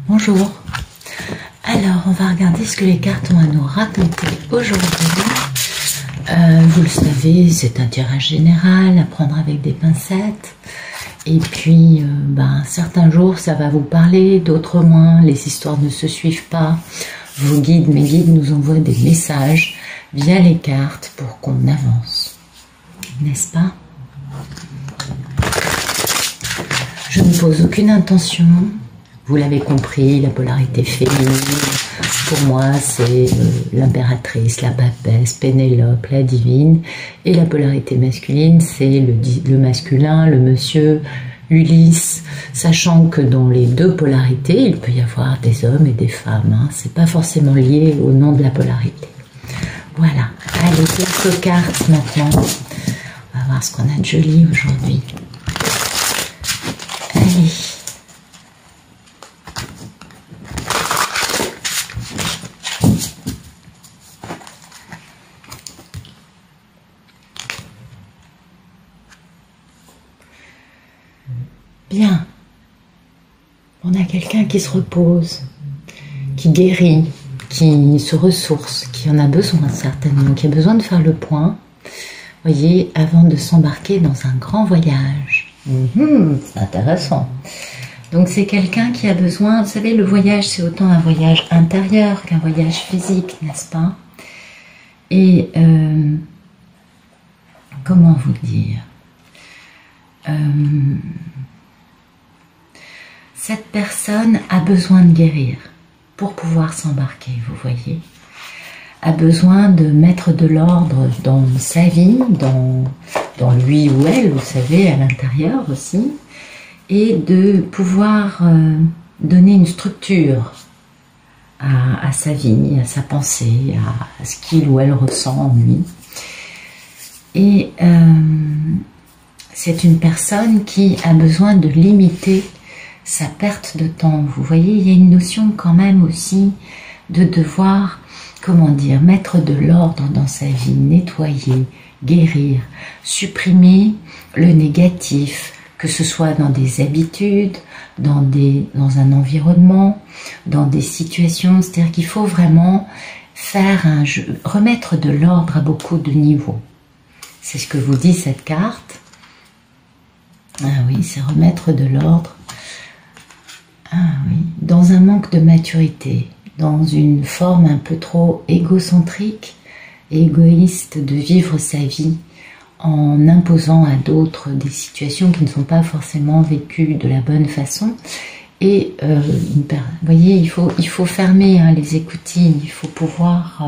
Bonjour. Alors, on va regarder ce que les cartes ont à nous raconter aujourd'hui. Vous le savez, c'est un tirage général à prendre avec des pincettes. Et puis, certains jours, ça va vous parler, d'autres moins. Les histoires ne se suivent pas. Vos guides, mes guides nous envoient des messages via les cartes pour qu'on avance. N'est-ce pas? Je ne pose aucune intention. Vous l'avez compris, la polarité féminine, pour moi, c'est l'impératrice, la papesse, Pénélope, la divine. Et la polarité masculine, c'est le masculin, le monsieur, Ulysse. Sachant que dans les deux polarités, il peut y avoir des hommes et des femmes. Hein. C'est pas forcément lié au nom de la polarité. Voilà. Allez, place aux cartes maintenant. On va voir ce qu'on a de joli aujourd'hui. Allez. Bien, on a quelqu'un qui se repose, qui guérit, qui se ressource, qui en a besoin certainement, qui a besoin de faire le point, voyez, avant de s'embarquer dans un grand voyage. C'est intéressant. Donc c'est quelqu'un qui a besoin, vous savez, le voyage c'est autant un voyage intérieur qu'un voyage physique, n'est-ce pas? Et comment vous dire? Cette personne a besoin de guérir pour pouvoir s'embarquer, vous voyez. A besoin de mettre de l'ordre dans sa vie, dans lui ou elle, vous savez, à l'intérieur aussi, et de pouvoir donner une structure à sa vie, à sa pensée, à ce qu'il ou elle ressent en lui. Et c'est une personne qui a besoin de limiter sa perte de temps. Vous voyez, il y a une notion quand même aussi de devoir, comment dire, mettre de l'ordre dans sa vie, nettoyer, guérir, supprimer le négatif, que ce soit dans des habitudes, dans un environnement, dans des situations. C'est-à-dire qu'il faut vraiment faire un jeu, remettre de l'ordre à beaucoup de niveaux. C'est ce que vous dit cette carte. Ah oui, c'est remettre de l'ordre. Ah oui, dans un manque de maturité, dans une forme un peu trop égocentrique et égoïste de vivre sa vie en imposant à d'autres des situations qui ne sont pas forcément vécues de la bonne façon. Et vous voyez, il faut fermer les écoutines, il faut pouvoir,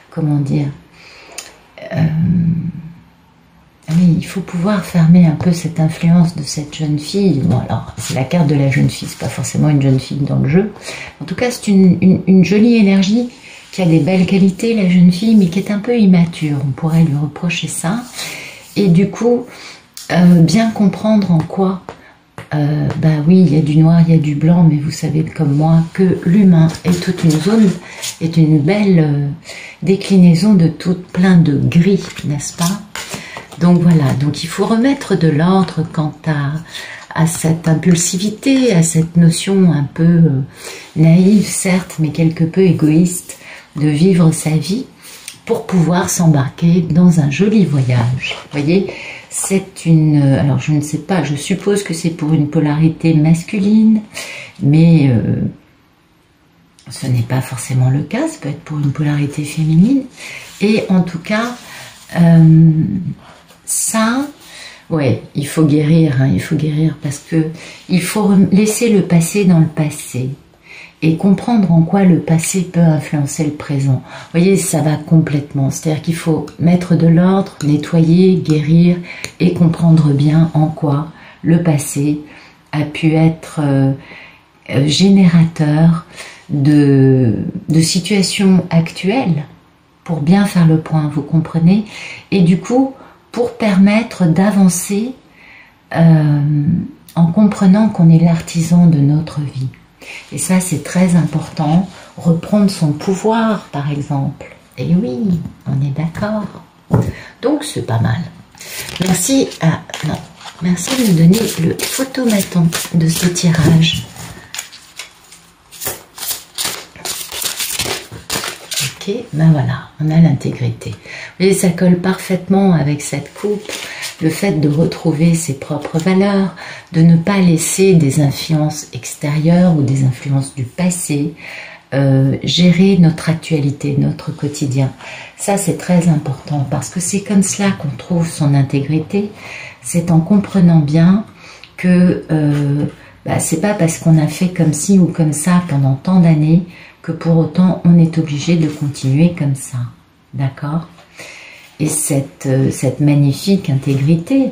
comment dire, oui, il faut pouvoir fermer un peu cette influence de cette jeune fille. Bon, alors, c'est la carte de la jeune fille, c'est pas forcément une jeune fille dans le jeu. En tout cas, c'est une jolie énergie qui a des belles qualités, la jeune fille, mais qui est un peu immature. On pourrait lui reprocher ça. Et du coup, bien comprendre en quoi, oui, il y a du noir, il y a du blanc, mais vous savez comme moi que l'humain est toute une zone, est une belle déclinaison de plein de gris, n'est-ce pas? Donc voilà, donc il faut remettre de l'ordre quant à cette impulsivité, à cette notion un peu naïve, certes, mais quelque peu égoïste, de vivre sa vie pour pouvoir s'embarquer dans un joli voyage. Vous voyez, c'est une... Alors je ne sais pas, je suppose que c'est pour une polarité masculine, mais ce n'est pas forcément le cas, ça peut être pour une polarité féminine. Et en tout cas... ça, ouais, il faut guérir, il faut guérir parce que il faut laisser le passé dans le passé et comprendre en quoi le passé peut influencer le présent. Vous voyez, ça va complètement. C'est-à-dire qu'il faut mettre de l'ordre, nettoyer, guérir et comprendre bien en quoi le passé a pu être générateur de situations actuelles pour bien faire le point, vous comprenez? Et du coup, pour permettre d'avancer en comprenant qu'on est l'artisan de notre vie. Et ça, c'est très important. Reprendre son pouvoir, par exemple. Et oui, on est d'accord. Donc, c'est pas mal. Merci merci de me donner le photomaton de ce tirage. ok, ben voilà, on a l'intégrité. Vous voyez, ça colle parfaitement avec cette coupe, le fait de retrouver ses propres valeurs, de ne pas laisser des influences extérieures ou des influences du passé gérer notre actualité, notre quotidien. Ça, c'est très important parce que c'est comme cela qu'on trouve son intégrité. C'est en comprenant bien que c'est pas parce qu'on a fait comme ci ou comme ça pendant tant d'années que pour autant on est obligé de continuer comme ça. D'accord? Et cette magnifique intégrité,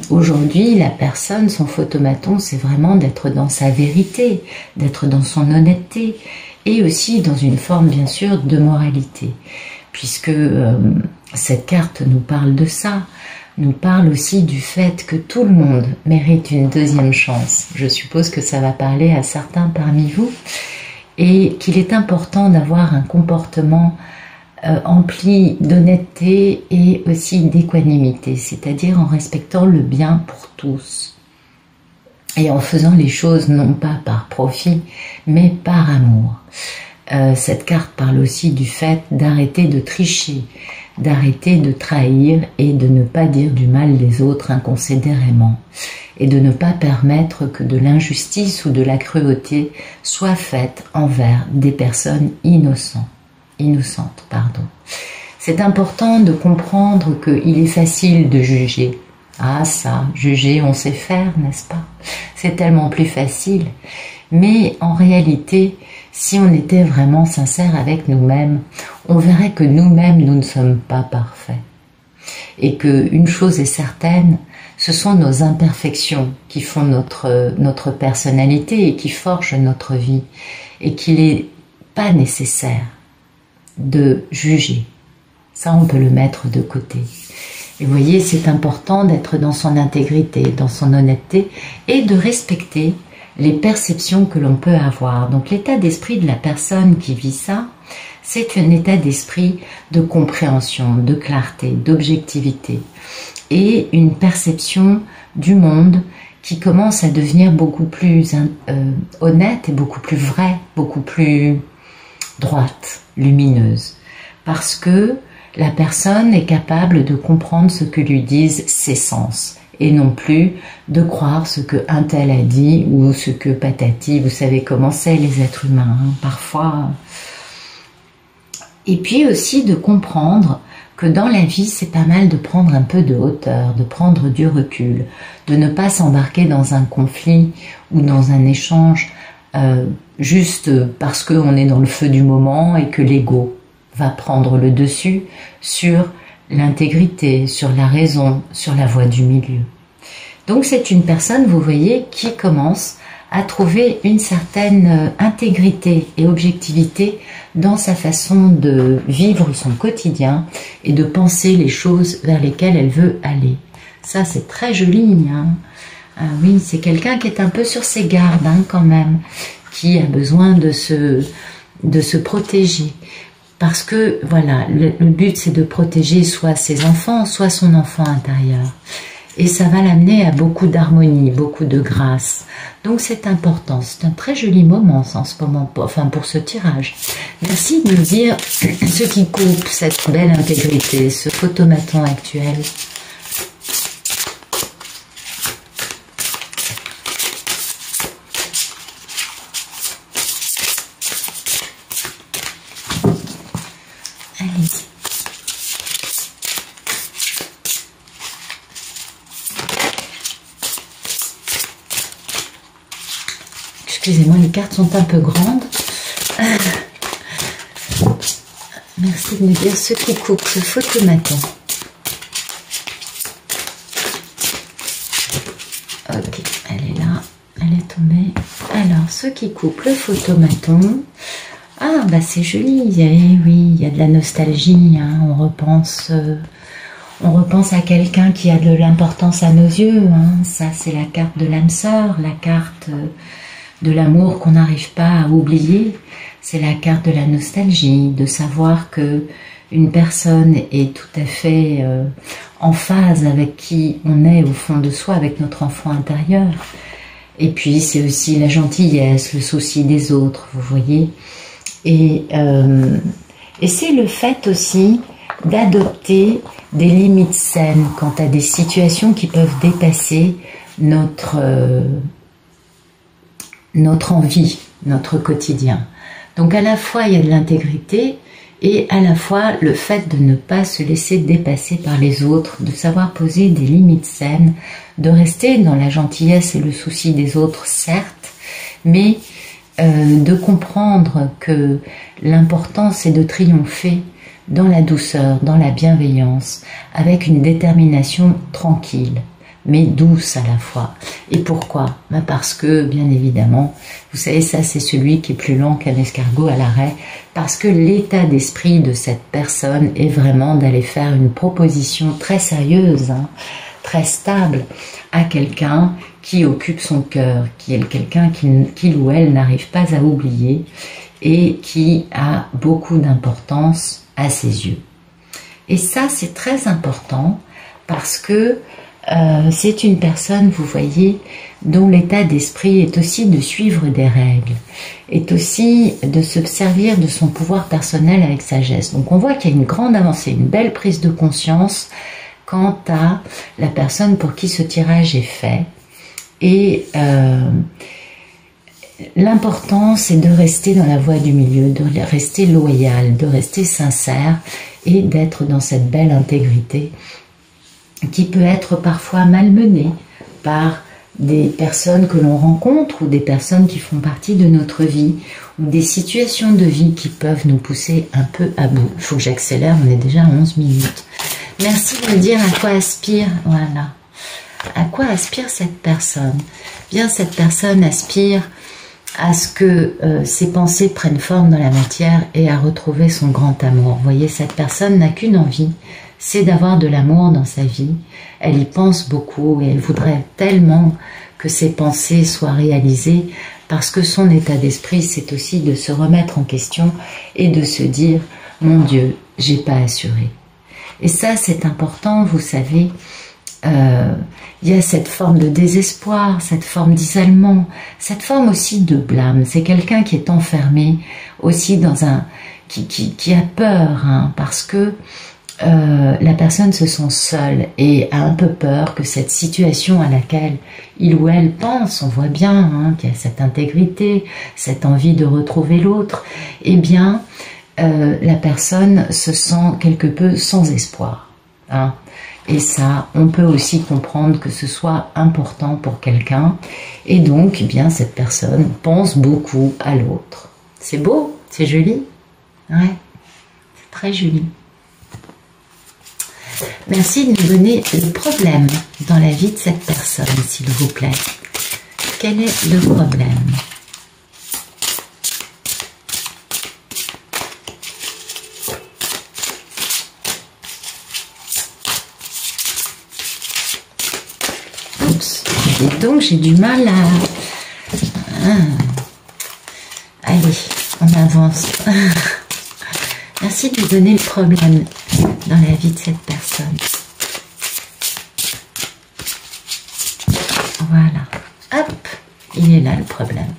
aujourd'hui, la personne, son photomaton, c'est vraiment d'être dans sa vérité, d'être dans son honnêteté et aussi dans une forme, bien sûr, de moralité. Puisque cette carte nous parle de ça, nous parle aussi du fait que tout le monde mérite une deuxième chance. Je suppose que ça va parler à certains parmi vous et qu'il est important d'avoir un comportement empli d'honnêteté et aussi d'équanimité, c'est-à-dire en respectant le bien pour tous et en faisant les choses non pas par profit mais par amour. Cette carte parle aussi du fait d'arrêter de tricher, d'arrêter de trahir et de ne pas dire du mal des autres inconsidérément et de ne pas permettre que de l'injustice ou de la cruauté soit faite envers des personnes innocentes. C'est important de comprendre qu'il est facile de juger. Ah ça, juger on sait faire, n'est-ce pas? C'est tellement plus facile. Mais en réalité, si on était vraiment sincère avec nous-mêmes, on verrait que nous-mêmes, nous ne sommes pas parfaits. Et qu'une chose est certaine, ce sont nos imperfections qui font notre personnalité et qui forgent notre vie. Et qu'il n'est pas nécessaire de juger. Ça, on peut le mettre de côté. Et vous voyez, c'est important d'être dans son intégrité, dans son honnêteté et de respecter les perceptions que l'on peut avoir. Donc l'état d'esprit de la personne qui vit ça, c'est un état d'esprit de compréhension, de clarté, d'objectivité et une perception du monde qui commence à devenir beaucoup plus honnête et beaucoup plus vraie, beaucoup plus droite, lumineuse, parce que la personne est capable de comprendre ce que lui disent ses sens et non plus de croire ce que un tel a dit ou ce que patati, vous savez comment c'est les êtres humains, hein, parfois. Et puis aussi de comprendre que dans la vie, c'est pas mal de prendre un peu de hauteur, de prendre du recul, de ne pas s'embarquer dans un conflit ou dans un échange juste parce qu'on est dans le feu du moment et que l'ego va prendre le dessus sur l'intégrité, sur la raison, sur la voie du milieu. Donc c'est une personne, vous voyez, qui commence à trouver une certaine intégrité et objectivité dans sa façon de vivre son quotidien et de penser les choses vers lesquelles elle veut aller. Ça, c'est très joli, hein. Ah oui, c'est quelqu'un qui est un peu sur ses gardes, hein, quand même, qui a besoin de se protéger. Parce que, voilà, le but, c'est de protéger soit ses enfants, soit son enfant intérieur. Et ça va l'amener à beaucoup d'harmonie, beaucoup de grâce. Donc c'est important, c'est un très joli moment en ce moment, enfin pour ce tirage. Merci de me dire ce qui coupe cette belle intégrité, ce photomaton actuel. Allez. Excusez-moi, les cartes sont un peu grandes. Merci de me dire ce qui coupe ce photomaton. Ok, elle est là, elle est tombée. Alors, ce qui coupe le photomaton. Ah, bah c'est joli, oui, il y a de la nostalgie, hein. On repense à quelqu'un qui a de l'importance à nos yeux, hein. Ça, c'est la carte de l'âme sœur, la carte de l'amour qu'on n'arrive pas à oublier. C'est la carte de la nostalgie, de savoir que une personne est tout à fait en phase avec qui on est au fond de soi, avec notre enfant intérieur. Et puis, c'est aussi la gentillesse, le souci des autres, vous voyez. Et Et c'est le fait aussi d'adopter des limites saines quant à des situations qui peuvent dépasser notre envie, notre quotidien. Donc à la fois il y a de l'intégrité et à la fois le fait de ne pas se laisser dépasser par les autres, de savoir poser des limites saines, de rester dans la gentillesse et le souci des autres, certes, mais de comprendre que l'important c'est de triompher dans la douceur, dans la bienveillance, avec une détermination tranquille, mais douce à la fois. Et pourquoi? Parce que, bien évidemment, vous savez, ça c'est celui qui est plus lent qu'un escargot à l'arrêt, parce que l'état d'esprit de cette personne est vraiment d'aller faire une proposition très sérieuse, hein, très stable, à quelqu'un qui occupe son cœur, qui est quelqu'un qu'il ou elle n'arrive pas à oublier et qui a beaucoup d'importance à ses yeux. Et ça, c'est très important parce que c'est une personne, vous voyez, dont l'état d'esprit est aussi de suivre des règles, est aussi de se servir de son pouvoir personnel avec sagesse. Donc on voit qu'il y a une grande avancée, une belle prise de conscience quant à la personne pour qui ce tirage est fait. Et l'important, c'est de rester dans la voie du milieu, de rester loyal, de rester sincère et d'être dans cette belle intégrité qui peut être parfois malmenée par des personnes que l'on rencontre ou des personnes qui font partie de notre vie ou des situations de vie qui peuvent nous pousser un peu à bout. Il faut que j'accélère, on est déjà à 11 minutes. Merci de me dire à quoi aspire, voilà. À quoi aspire cette personne? Bien, cette personne aspire à ce que ses pensées prennent forme dans la matière et à retrouver son grand amour. Vous voyez, cette personne n'a qu'une envie, c'est d'avoir de l'amour dans sa vie. Elle y pense beaucoup et elle voudrait tellement que ses pensées soient réalisées parce que son état d'esprit, c'est aussi de se remettre en question et de se dire « Mon Dieu, j'ai pas assuré ». Et ça, c'est important, vous savez. Il y a cette forme de désespoir, cette forme d'isolement, cette forme aussi de blâme. C'est quelqu'un qui est enfermé aussi dans un... qui a peur, hein, parce que la personne se sent seule et a un peu peur que cette situation à laquelle il ou elle pense, on voit bien hein, qu'il y a cette intégrité, cette envie de retrouver l'autre, eh bien, la personne se sent quelque peu sans espoir. Hein. Et ça, on peut aussi comprendre que ce soit important pour quelqu'un. Et donc, eh bien, cette personne pense beaucoup à l'autre. C'est beau, c'est joli. Ouais, c'est très joli. Merci de nous donner le problème dans la vie de cette personne, s'il vous plaît. Quel est le problème ? Oups, et donc j'ai du mal à... Allez, on avance. Merci de nous donner le problème dans la vie de cette personne. Voilà. Hop, il est là le problème.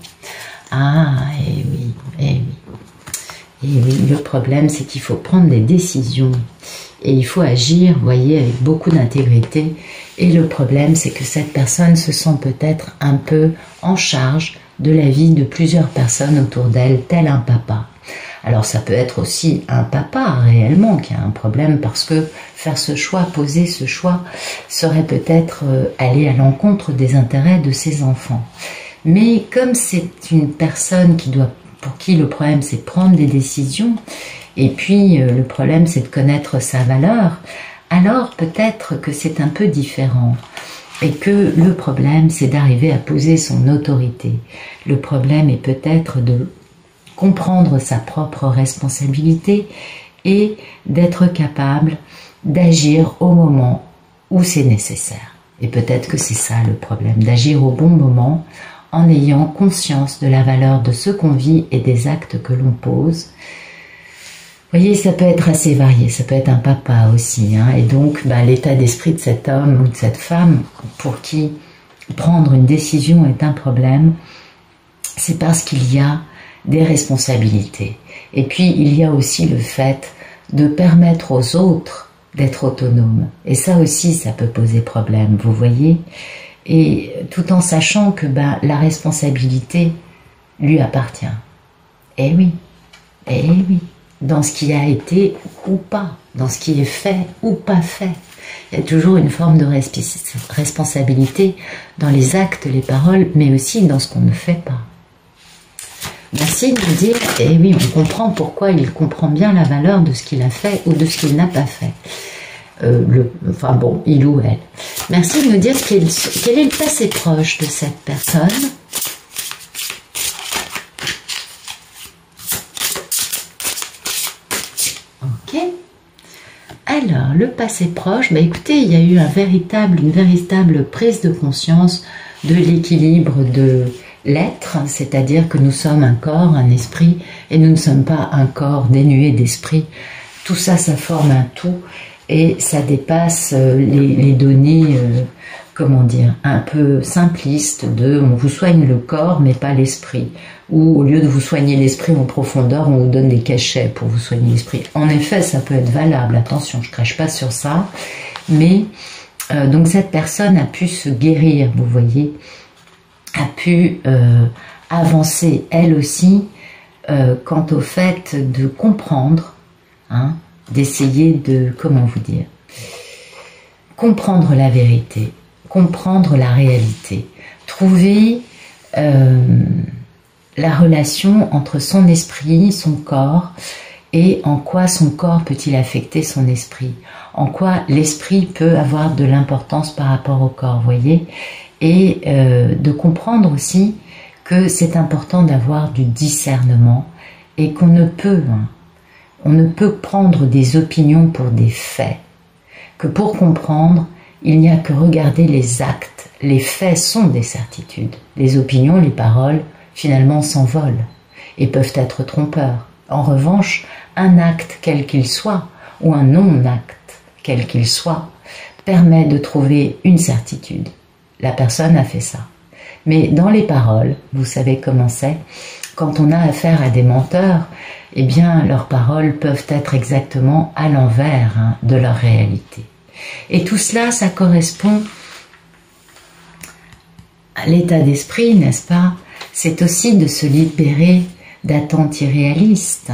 Ah, et oui, et oui. Et oui, le problème, c'est qu'il faut prendre des décisions. Et il faut agir, vous voyez, avec beaucoup d'intégrité. Et le problème, c'est que cette personne se sent peut-être un peu en charge de la vie de plusieurs personnes autour d'elle, tel un papa. Alors ça peut être aussi un papa réellement qui a un problème parce que faire ce choix, poser ce choix, serait peut-être aller à l'encontre des intérêts de ses enfants. Mais comme c'est une personne pour qui le problème c'est de prendre des décisions, et puis le problème c'est de connaître sa valeur, alors peut-être que c'est un peu différent. Et que le problème c'est d'arriver à poser son autorité. Le problème est peut-être de comprendre sa propre responsabilité et d'être capable d'agir au moment où c'est nécessaire. Et peut-être que c'est ça le problème, d'agir au bon moment en ayant conscience de la valeur de ce qu'on vit et des actes que l'on pose. Vous voyez, ça peut être assez varié, ça peut être un papa aussi, hein, et donc l'état d'esprit de cet homme ou de cette femme pour qui prendre une décision est un problème, c'est parce qu'il y a des responsabilités. Et puis, il y a aussi le fait de permettre aux autres d'être autonomes. Et ça aussi, ça peut poser problème, vous voyez. Et tout en sachant que la responsabilité lui appartient. Eh oui, dans ce qui a été ou pas, dans ce qui est fait ou pas fait. Il y a toujours une forme de responsabilité dans les actes, les paroles, mais aussi dans ce qu'on ne fait pas. Merci de nous dire, eh oui, on comprend pourquoi il comprend bien la valeur de ce qu'il a fait ou de ce qu'il n'a pas fait. Enfin bon, il ou elle. Merci de nous dire quel est le passé proche de cette personne. Ok. Alors, le passé proche, écoutez, il y a eu une véritable prise de conscience de l'équilibre de l'être, c'est-à-dire que nous sommes un corps, un esprit, et nous ne sommes pas un corps dénué d'esprit. Tout ça, ça forme un tout, et ça dépasse les données, comment dire, un peu simplistes de on vous soigne le corps, mais pas l'esprit. Ou au lieu de vous soigner l'esprit en profondeur, on vous donne des cachets pour vous soigner l'esprit. En effet, ça peut être valable, attention, je ne crache pas sur ça, mais donc cette personne a pu se guérir, vous voyez, a pu avancer elle aussi quant au fait de comprendre, hein, d'essayer de, comment vous dire, comprendre la vérité, comprendre la réalité, trouver la relation entre son esprit, son corps, et en quoi son corps peut-il affecter son esprit, en quoi l'esprit peut avoir de l'importance par rapport au corps, voyez, et de comprendre aussi que c'est important d'avoir du discernement et qu'on ne peut, on ne peut prendre des opinions pour des faits, que pour comprendre, il n'y a que regarder les actes, les faits sont des certitudes, les opinions, les paroles, finalement s'envolent et peuvent être trompeurs. En revanche, un acte quel qu'il soit, ou un non-acte quel qu'il soit, permet de trouver une certitude. La personne a fait ça. Mais dans les paroles, vous savez comment c'est, quand on a affaire à des menteurs, eh bien leurs paroles peuvent être exactement à l'envers, hein, de leur réalité. Et tout cela, ça correspond à l'état d'esprit, n'est-ce pas? C'est aussi de se libérer d'attentes irréalistes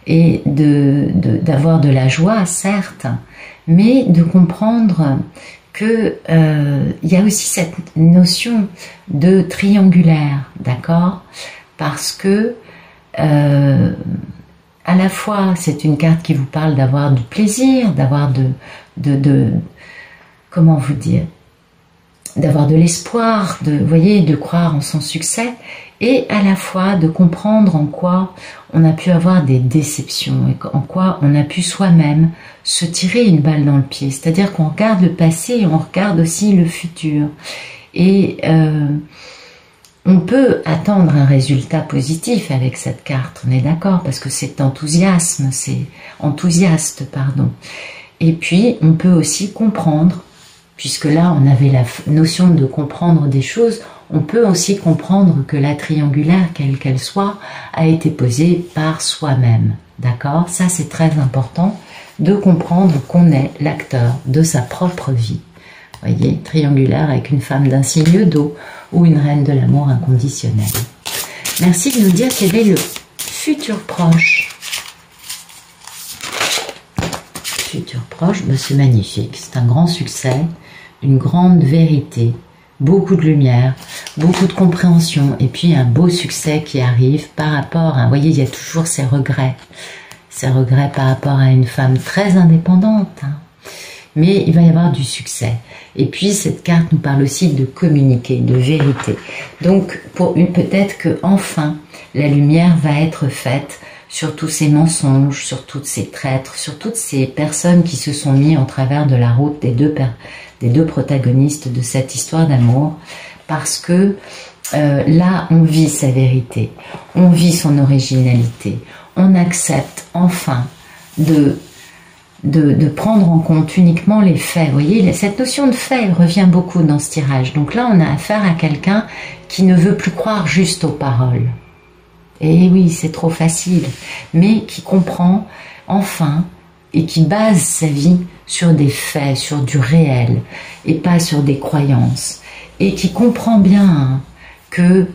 et d'avoir de la joie, certes, mais de comprendre que il y a aussi cette notion de triangulaire, d'accord? Parce que à la fois c'est une carte qui vous parle d'avoir du plaisir, d'avoir comment vous dire, d'avoir de l'espoir, vous voyez, de croire en son succès, et à la fois de comprendre en quoi on a pu avoir des déceptions et en quoi on a pu soi-même se tirer une balle dans le pied. C'est-à-dire qu'on regarde le passé et on regarde aussi le futur. Et on peut attendre un résultat positif avec cette carte, on est d'accord, parce que c'est enthousiasme, c'est enthousiaste, pardon. Et puis, on peut aussi comprendre, puisque là, on avait la notion de comprendre des choses, on peut aussi comprendre que la triangulaire, quelle qu'elle soit, a été posée par soi-même. D'accord? Ça, c'est très important de comprendre qu'on est l'acteur de sa propre vie. Vous voyez, triangulaire avec une femme d'un signe d'eau ou une reine de l'amour inconditionnel. Merci de nous dire quel est le futur proche. Futur proche, ben c'est magnifique. C'est un grand succès, une grande vérité, beaucoup de lumière, beaucoup de compréhension et puis un beau succès qui arrive par rapport à, vous voyez, il y a toujours ces regrets par rapport à une femme très indépendante, hein. Mais il va y avoir du succès. Et puis cette carte nous parle aussi de communiquer, de vérité. Donc peut-être que enfin la lumière va être faite sur tous ces mensonges, sur toutes ces traîtres, sur toutes ces personnes qui se sont mis en travers de la route des deux protagonistes de cette histoire d'amour, parce que là on vit sa vérité, on vit son originalité, on accepte enfin de prendre en compte uniquement les faits. Vous voyez, cette notion de fait, elle revient beaucoup dans ce tirage. Donc là, on a affaire à quelqu'un qui ne veut plus croire juste aux paroles. Et oui, c'est trop facile, mais qui comprend enfin et qui base sa vie sur des faits, sur du réel, et pas sur des croyances, et qui comprend bien que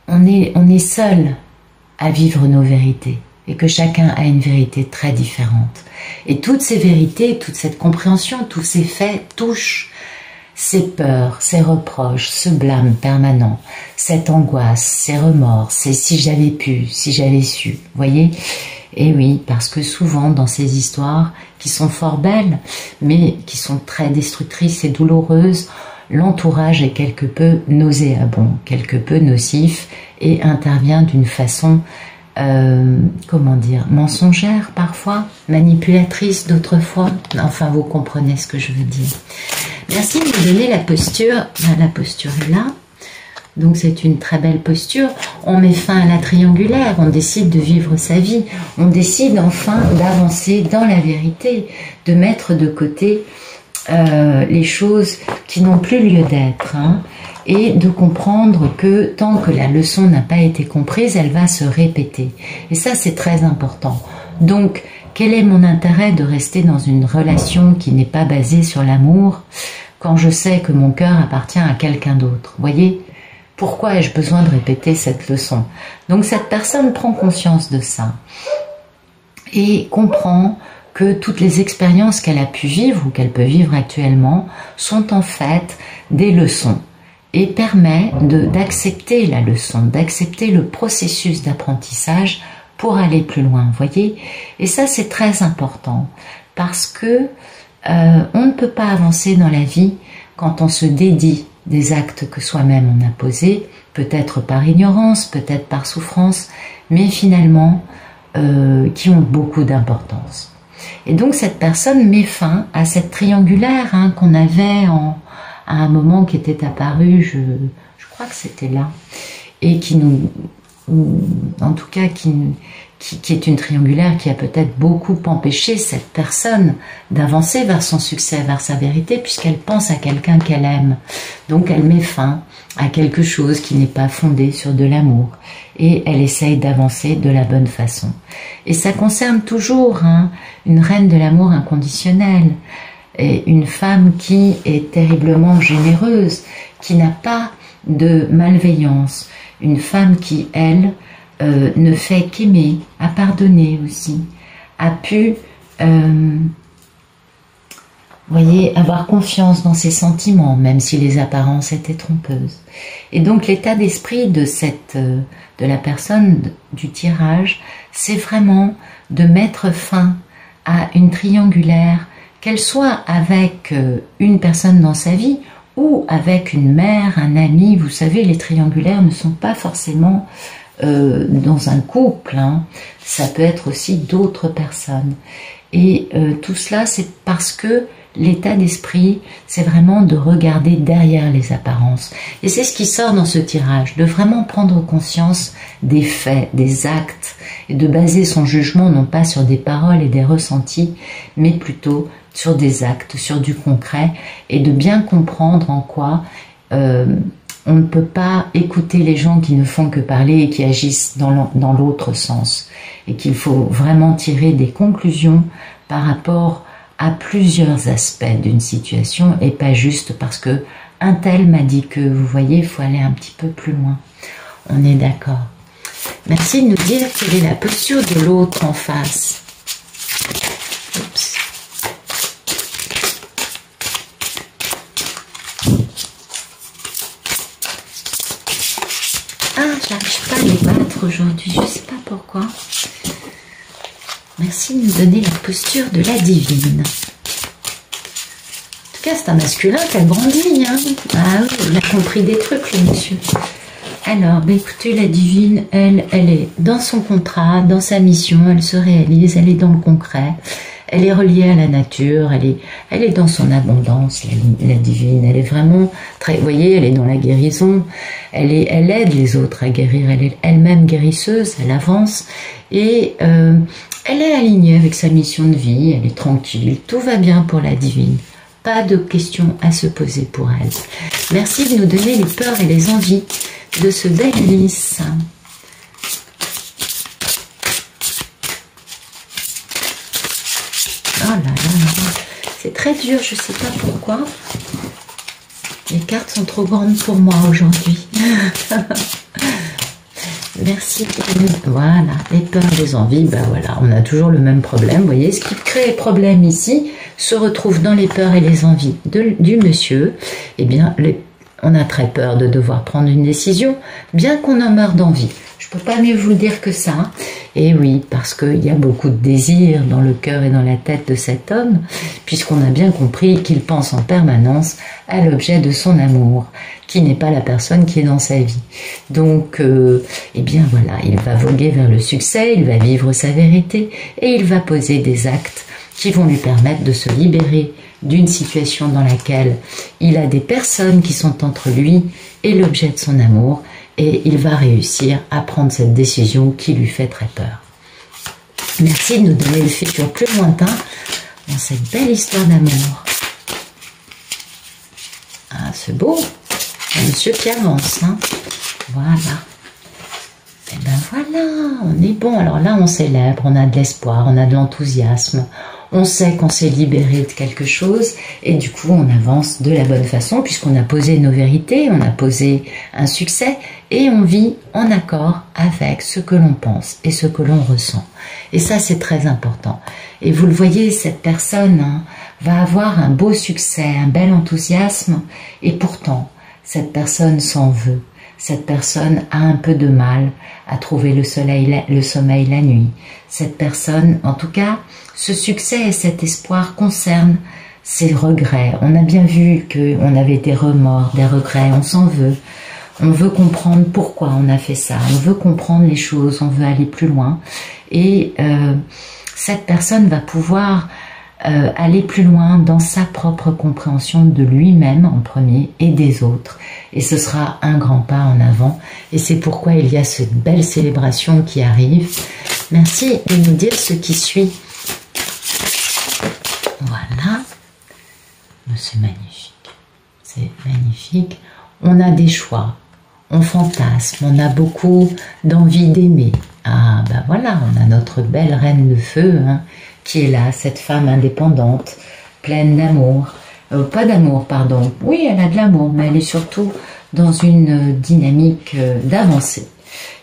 on est seul à vivre nos vérités, et que chacun a une vérité très différente. Et toutes ces vérités, toute cette compréhension, tous ces faits touchent ces peurs, ces reproches, ce blâme permanent, cette angoisse, ces remords, ces si j'avais pu, si j'avais su, voyez? Et oui, parce que souvent dans ces histoires qui sont fort belles, mais qui sont très destructrices et douloureuses, l'entourage est quelque peu nauséabond, quelque peu nocif et intervient d'une façon, comment dire, mensongère parfois, manipulatrice d'autres fois. Enfin, vous comprenez ce que je veux dire. Merci de me donner la posture. La posture est là. Donc c'est une très belle posture. On met fin à la triangulaire, on décide de vivre sa vie, on décide enfin d'avancer dans la vérité, de mettre de côté les choses qui n'ont plus lieu d'être, hein, et de comprendre que tant que la leçon n'a pas été comprise, elle va se répéter. Et ça, c'est très important. Donc, quel est mon intérêt de rester dans une relation qui n'est pas basée sur l'amour quand je sais que mon cœur appartient à quelqu'un d'autre? Voyez ? Pourquoi ai-je besoin de répéter cette leçon? Donc cette personne prend conscience de ça et comprend que toutes les expériences qu'elle a pu vivre ou qu'elle peut vivre actuellement sont en fait des leçons et permet d'accepter la leçon, d'accepter le processus d'apprentissage pour aller plus loin, voyez? Et ça, c'est très important parce que on ne peut pas avancer dans la vie quand on se dédie des actes que soi-même on a posés, peut-être par ignorance, peut-être par souffrance, mais finalement qui ont beaucoup d'importance. Et donc cette personne met fin à cette triangulaire, hein, qu'on avait à un moment qui était apparu, je crois que c'était là, et qui nous, en tout cas qui est une triangulaire qui a peut-être beaucoup empêché cette personne d'avancer vers son succès, vers sa vérité, puisqu'elle pense à quelqu'un qu'elle aime. Donc elle met fin à quelque chose qui n'est pas fondé sur de l'amour. Et elle essaye d'avancer de la bonne façon. Et ça concerne toujours, hein, une reine de l'amour inconditionnel, et une femme qui est terriblement généreuse, qui n'a pas de malveillance, une femme qui, elle, ne fait qu'aimer, a pardonné aussi, a pu, voyez, avoir confiance dans ses sentiments, même si les apparences étaient trompeuses. Et donc l'état d'esprit de la personne du tirage, c'est vraiment de mettre fin à une triangulaire, qu'elle soit avec une personne dans sa vie ou avec une mère, un ami. Vous savez, les triangulaires ne sont pas forcément dans un couple, hein. Ça peut être aussi d'autres personnes. Et tout cela, c'est parce que l'état d'esprit, c'est vraiment de regarder derrière les apparences. Et c'est ce qui sort dans ce tirage, de vraiment prendre conscience des faits, des actes, et de baser son jugement non pas sur des paroles et des ressentis, mais plutôt sur des actes, sur du concret, et de bien comprendre en quoi on ne peut pas écouter les gens qui ne font que parler et qui agissent dans l'autre sens. Et qu'il faut vraiment tirer des conclusions par rapport à plusieurs aspects d'une situation et pas juste parce que un tel m'a dit que, vous voyez, il faut aller un petit peu plus loin. On est d'accord. Merci de nous dire quelle est la posture de l'autre en face. Oups. J'arrive pas à les battre aujourd'hui, je sais pas pourquoi. Merci de nous donner la posture de la divine. En tout cas, c'est un masculin qui a grandi, hein. Ah oui, il a compris des trucs, le monsieur. Alors, bah écoutez, la divine, elle est dans son contrat, dans sa mission, elle se réalise, elle est dans le concret. Elle est reliée à la nature, elle est dans son abondance, la divine. Elle est vraiment très, vous voyez, elle est dans la guérison. Elle aide les autres à guérir. Elle est elle-même guérisseuse, elle avance et elle est alignée avec sa mission de vie. Elle est tranquille, tout va bien pour la divine. Pas de questions à se poser pour elle. Merci de nous donner les peurs et les envies de ce bel Ulysse. Oh là là, c'est très dur, je ne sais pas pourquoi. Les cartes sont trop grandes pour moi aujourd'hui. Merci. Voilà, les peurs, les envies, ben voilà, on a toujours le même problème. Vous voyez, ce qui crée problème ici se retrouve dans les peurs et les envies du monsieur. Eh bien, on a très peur de devoir prendre une décision, bien qu'on en meure d'envie. Je ne peux pas mieux vous le dire que ça. Et oui, parce qu'il y a beaucoup de désirs dans le cœur et dans la tête de cet homme, puisqu'on a bien compris qu'il pense en permanence à l'objet de son amour, qui n'est pas la personne qui est dans sa vie. Donc, eh bien voilà, il va voguer vers le succès, il va vivre sa vérité, et il va poser des actes qui vont lui permettre de se libérer d'une situation dans laquelle il a des personnes qui sont entre lui et l'objet de son amour, et il va réussir à prendre cette décision qui lui fait très peur. Merci de nous donner le futur plus lointain dans cette belle histoire d'amour. Ah, c'est beau, un monsieur qui avance, hein. Voilà. Et ben voilà, on est bon. Alors là, on célèbre, on a de l'espoir, on a de l'enthousiasme. On sait qu'on s'est libéré de quelque chose et du coup on avance de la bonne façon puisqu'on a posé nos vérités, on a posé un succès et on vit en accord avec ce que l'on pense et ce que l'on ressent. Et ça c'est très important. Et vous le voyez, cette personne va avoir un beau succès, un bel enthousiasme et pourtant cette personne s'en veut. Cette personne a un peu de mal à trouver le sommeil la nuit. Cette personne, en tout cas, ce succès et cet espoir concernent ses regrets. On a bien vu qu'on avait des remords, des regrets, on s'en veut. On veut comprendre pourquoi on a fait ça, on veut comprendre les choses, on veut aller plus loin. Et cette personne va pouvoir aller plus loin dans sa propre compréhension de lui-même en premier et des autres. Et ce sera un grand pas en avant. Et c'est pourquoi il y a cette belle célébration qui arrive. Merci de nous dire ce qui suit. Voilà. C'est magnifique. C'est magnifique. On a des choix. On fantasme. On a beaucoup d'envie d'aimer. Ah, ben voilà, on a notre belle reine de feu, hein, qui est là, cette femme indépendante, pleine d'amour. Pas d'amour, pardon. Oui, elle a de l'amour, mais elle est surtout dans une dynamique d'avancée.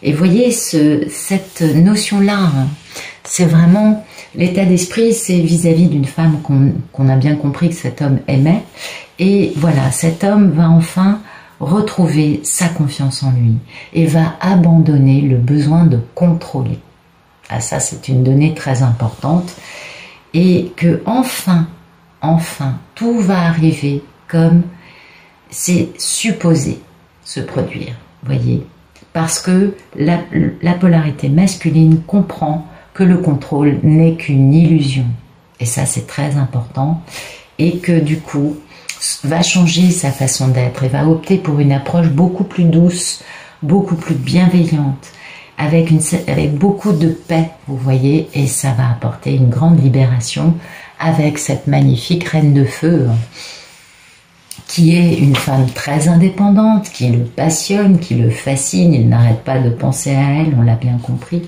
Et vous voyez, cette notion-là, hein, c'est vraiment l'état d'esprit, c'est vis-à-vis d'une femme qu'on a bien compris que cet homme aimait. Et voilà, cet homme va enfin retrouver sa confiance en lui et va abandonner le besoin de contrôler. Ah, ça, c'est une donnée très importante. Et que enfin, tout va arriver comme c'est supposé se produire, voyez. Parce que la polarité masculine comprend que le contrôle n'est qu'une illusion. Et ça, c'est très important. Et que du coup, va changer sa façon d'être et va opter pour une approche beaucoup plus douce, beaucoup plus bienveillante, avec beaucoup de paix, vous voyez, et ça va apporter une grande libération avec cette magnifique reine de feu, qui est une femme très indépendante, qui le passionne, qui le fascine, il n'arrête pas de penser à elle, on l'a bien compris,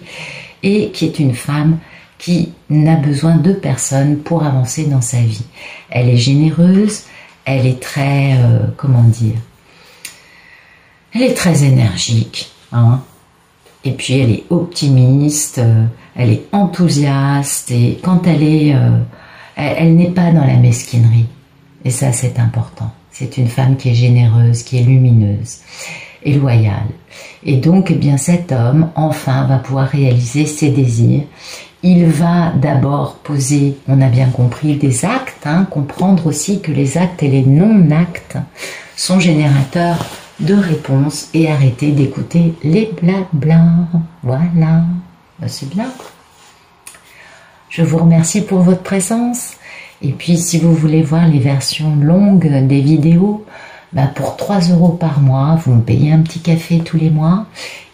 et qui est une femme qui n'a besoin de personne pour avancer dans sa vie. Elle est généreuse, elle est très, comment dire, elle est très énergique, hein. Et puis elle est optimiste, elle est enthousiaste, et quand elle n'est pas dans la mesquinerie. Et ça, c'est important. C'est une femme qui est généreuse, qui est lumineuse et loyale. Et donc, eh bien, cet homme, enfin, va pouvoir réaliser ses désirs. Il va d'abord poser, on a bien compris, des actes, hein, comprendre aussi que les actes et les non-actes sont générateurs de réponses et arrêter d'écouter les blablas. Voilà, c'est bien. Je vous remercie pour votre présence. Et puis, si vous voulez voir les versions longues des vidéos, bah pour 3 € par mois, vous me payez un petit café tous les mois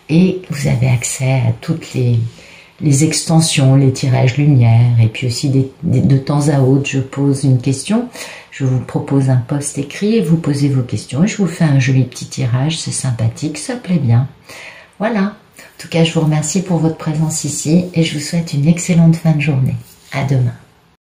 et vous avez accès à toutes les extensions, les tirages lumière. Et puis aussi, de temps à autre, je pose une question Je vous propose un post écrit et vous posez vos questions et je vous fais un joli petit tirage, c'est sympathique, ça plaît bien. Voilà, en tout cas je vous remercie pour votre présence ici et je vous souhaite une excellente fin de journée. À demain.